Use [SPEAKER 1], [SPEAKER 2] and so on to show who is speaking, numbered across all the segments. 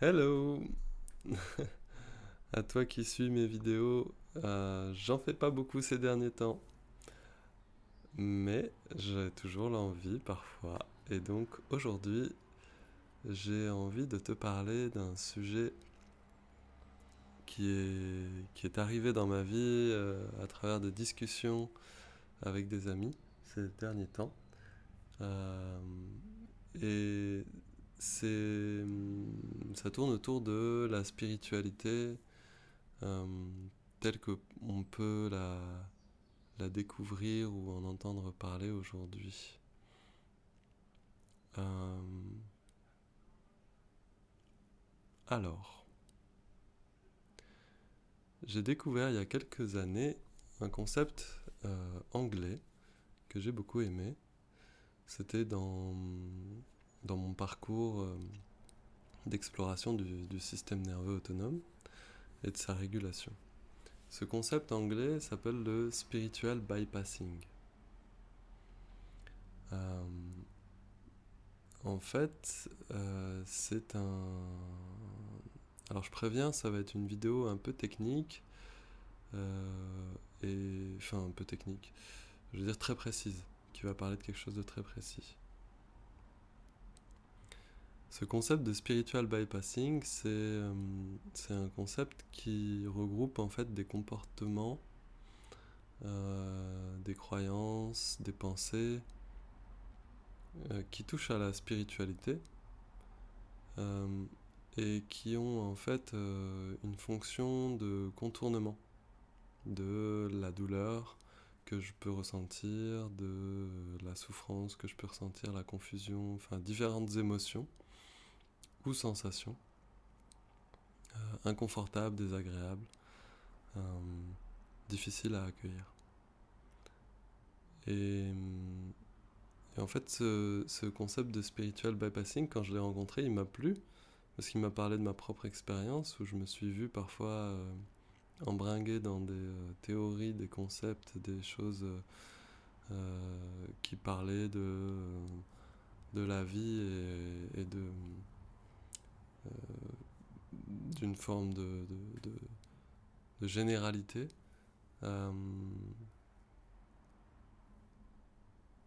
[SPEAKER 1] Hello! À toi qui suis mes vidéos, j'en fais pas beaucoup ces derniers temps, mais j'ai toujours l'envie parfois. Et donc aujourd'hui, j'ai envie de te parler d'un sujet qui est arrivé dans ma vie à travers des discussions avec des amis ces derniers temps. Euh, et c'est, ça tourne autour de la spiritualité euh, telle que on peut la découvrir ou en entendre parler aujourd'hui. Euh, alors, j'ai découvert il y a quelques années un concept anglais que j'ai beaucoup aimé. C'était dans mon parcours d'exploration du système nerveux autonome et de sa régulation. Ce concept anglais s'appelle le spiritual bypassing. Euh, En fait, c'est un... Alors je préviens, ça va être une vidéo un peu technique, enfin un peu technique, je veux dire très précise, qui va parler de quelque chose de très précis. Ce concept de spiritual bypassing, c'est un concept qui regroupe en fait des comportements, des croyances, des pensées qui touchent à la spiritualité, euh, et qui ont en fait une fonction de contournement de la douleur que je peux ressentir, de la souffrance que je peux ressentir, la confusion, enfin différentes émotions ou sensations, inconfortables, désagréables, euh, difficiles à accueillir. Et, et en fait, ce concept de spiritual bypassing, quand je l'ai rencontré, il m'a plu parce qu'il m'a parlé de ma propre expérience où je me suis vu parfois embringué dans des théories, des concepts, des choses qui parlaient de la vie et d'une forme de généralité euh,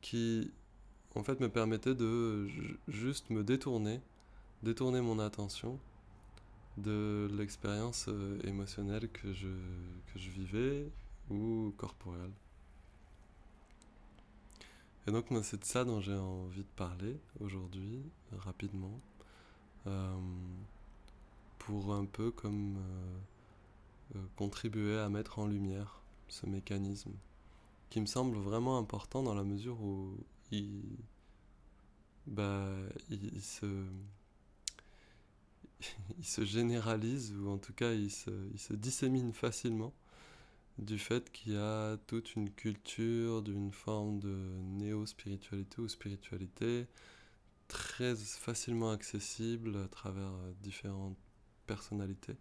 [SPEAKER 1] qui en fait me permettait de juste me détourner mon attention de l'expérience émotionnelle que je vivais ou corporelle. Et donc moi, c'est de ça dont j'ai envie de parler aujourd'hui, rapidement, euh, pour un peu comme contribuer à mettre en lumière ce mécanisme, qui me semble vraiment important dans la mesure où il, bah, il se généralise, ou en tout cas il se dissémine facilement du fait qu'il y a toute une culture d'une forme de néo-spiritualité ou spiritualité très facilement accessible à travers différentes personnalités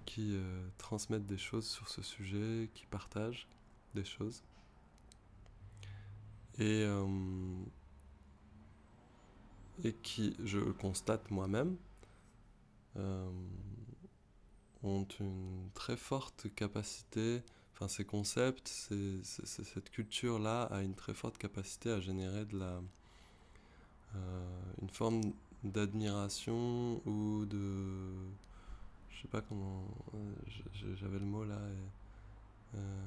[SPEAKER 1] qui transmettent des choses sur ce sujet, qui partagent des choses. Et, euh, et qui, je le constate moi-même, euh, ont une très forte capacité, enfin ces concepts, cette culture-là a une très forte capacité à générer une forme d'admiration ou je sais pas comment, j'avais le mot là, euh,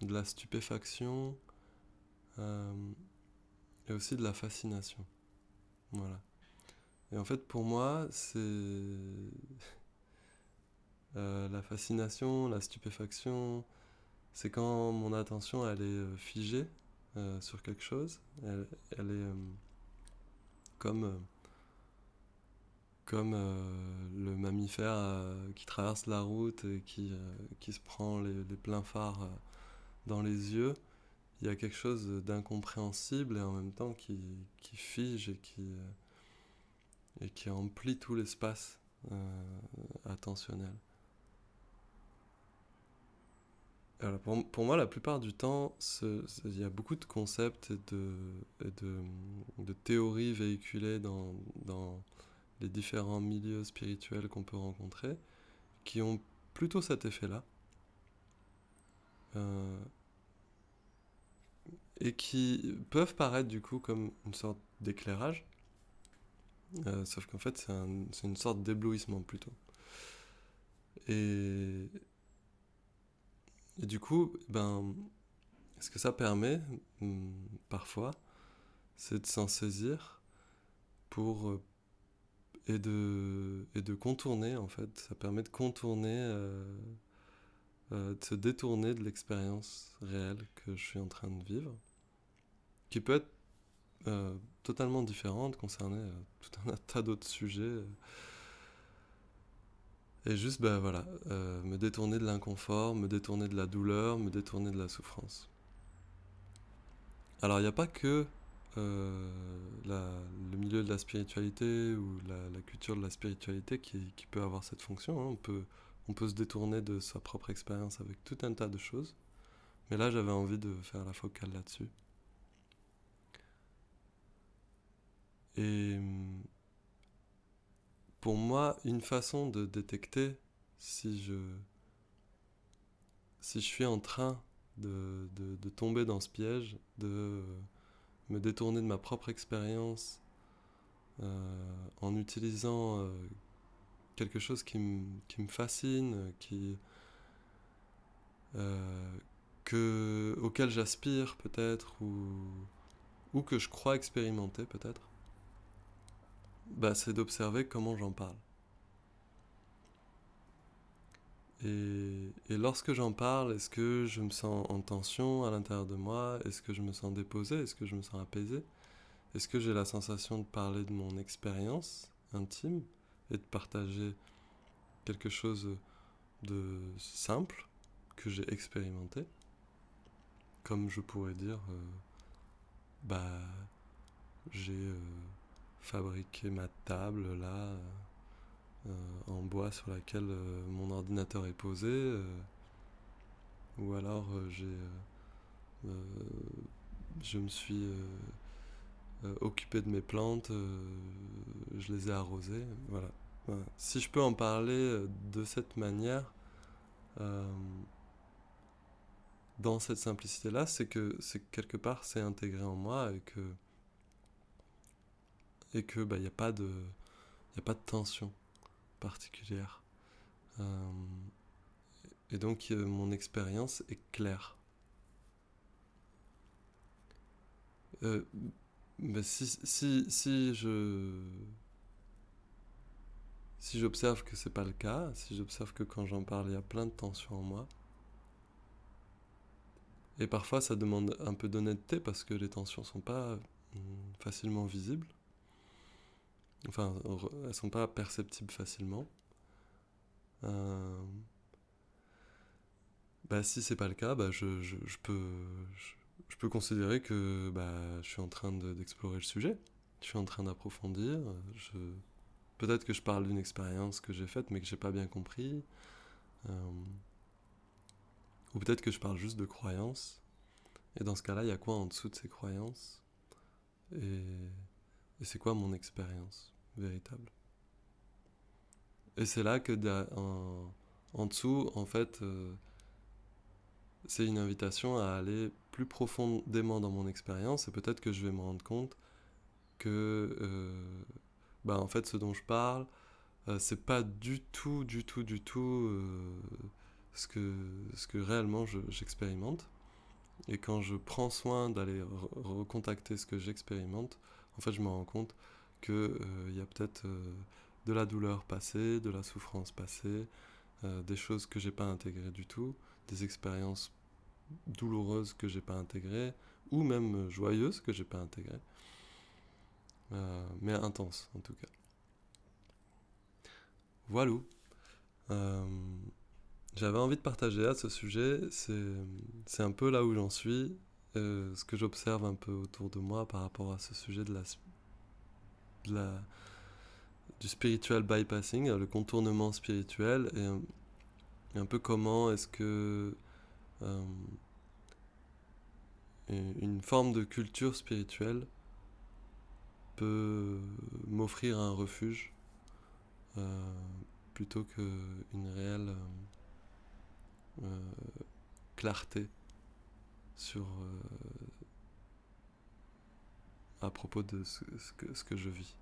[SPEAKER 1] de la stupéfaction euh, et aussi de la fascination. Voilà. Et en fait, pour moi, c'est la fascination, la stupéfaction, c'est quand mon attention elle est figée sur quelque chose. Elle est comme, comme le mammifère qui traverse la route et qui se prend les pleins phares dans les yeux. Il y a quelque chose d'incompréhensible et en même temps qui fige et qui emplit tout l'espace attentionnel. Alors pour moi, la plupart du temps, il y a beaucoup de concepts et de théories véhiculées dans les différents milieux spirituels qu'on peut rencontrer, qui ont plutôt cet effet-là, euh, et qui peuvent paraître du coup comme une sorte d'éclairage, sauf qu'en fait c'est une sorte d'éblouissement plutôt. Et, et du coup, ben, ce que ça permet, parfois, c'est de s'en saisir pour et de contourner en fait. Ça permet de contourner, de se détourner de l'expérience réelle que je suis en train de vivre, qui peut être totalement différente, concerner tout un tas d'autres sujets. Et juste, ben voilà, me détourner de l'inconfort, me détourner de la douleur, me détourner de la souffrance. Alors, il n'y a pas que le milieu de la spiritualité ou la culture de la spiritualité qui peut avoir cette fonction, hein. On peut se détourner de sa propre expérience avec tout un tas de choses. Mais là, j'avais envie de faire la focale là-dessus. Et pour moi, une façon de détecter si je, si je suis en train de tomber dans ce piège, de me détourner de ma propre expérience en utilisant quelque chose qui me fascine, auquel j'aspire peut-être, ou que je crois expérimenter peut-être, bah, c'est d'observer comment j'en parle. Et lorsque j'en parle, est-ce que je me sens en tension à l'intérieur de moi? Est-ce que je me sens déposé? Est-ce que je me sens apaisé? Est-ce que j'ai la sensation de parler de mon expérience intime et de partager quelque chose de simple que j'ai expérimenté? Comme je pourrais dire, bah, j'ai fabriqué ma table là, en bois sur laquelle mon ordinateur est posé, ou alors euh, je me suis occupé de mes plantes, je les ai arrosées, voilà. Voilà. Si je peux en parler de cette manière, euh, dans cette simplicité-là, c'est que quelque part c'est intégré en moi et que bah, y a pas de tension particulière. Euh, et donc mon expérience est claire. Euh, Mais si j'observe que c'est pas le cas, si j'observe que quand j'en parle, il y a plein de tensions en moi, et parfois ça demande un peu d'honnêteté parce que les tensions sont pas facilement visibles, enfin elles sont pas perceptibles facilement. Euh, Bah si c'est pas le cas, bah je peux considérer que bah, je suis en train d'explorer le sujet, je suis en train d'approfondir, je, peut-être que je parle d'une expérience que j'ai faite mais que j'ai pas bien compris. Euh, ou peut-être que je parle juste de croyances. Et dans ce cas-là, il y a quoi en dessous de ces croyances? Et, et c'est quoi mon expérience véritable? Et c'est là que en dessous, en fait, c'est une invitation à aller plus profondément dans mon expérience. Et peut-être que je vais me rendre compte que, bah, en fait, ce dont je parle, c'est pas du tout ce que réellement j'expérimente. Et quand je prends soin d'aller recontacter ce que j'expérimente, en fait, je me rends compte que y a peut-être de la douleur passée, de la souffrance passée, des choses que j'ai pas intégrées du tout, des expériences douloureuses que j'ai pas intégrées, ou même joyeuses que j'ai pas intégrées, mais intenses en tout cas. Voilà. Euh, J'avais envie de partager à ce sujet, c'est un peu là où j'en suis, ce que j'observe un peu autour de moi par rapport à ce sujet de la, du spiritual bypassing, le contournement spirituel, et un peu comment est-ce que euh, une forme de culture spirituelle peut m'offrir un refuge plutôt qu'une réelle clarté sur à propos de ce que je vis.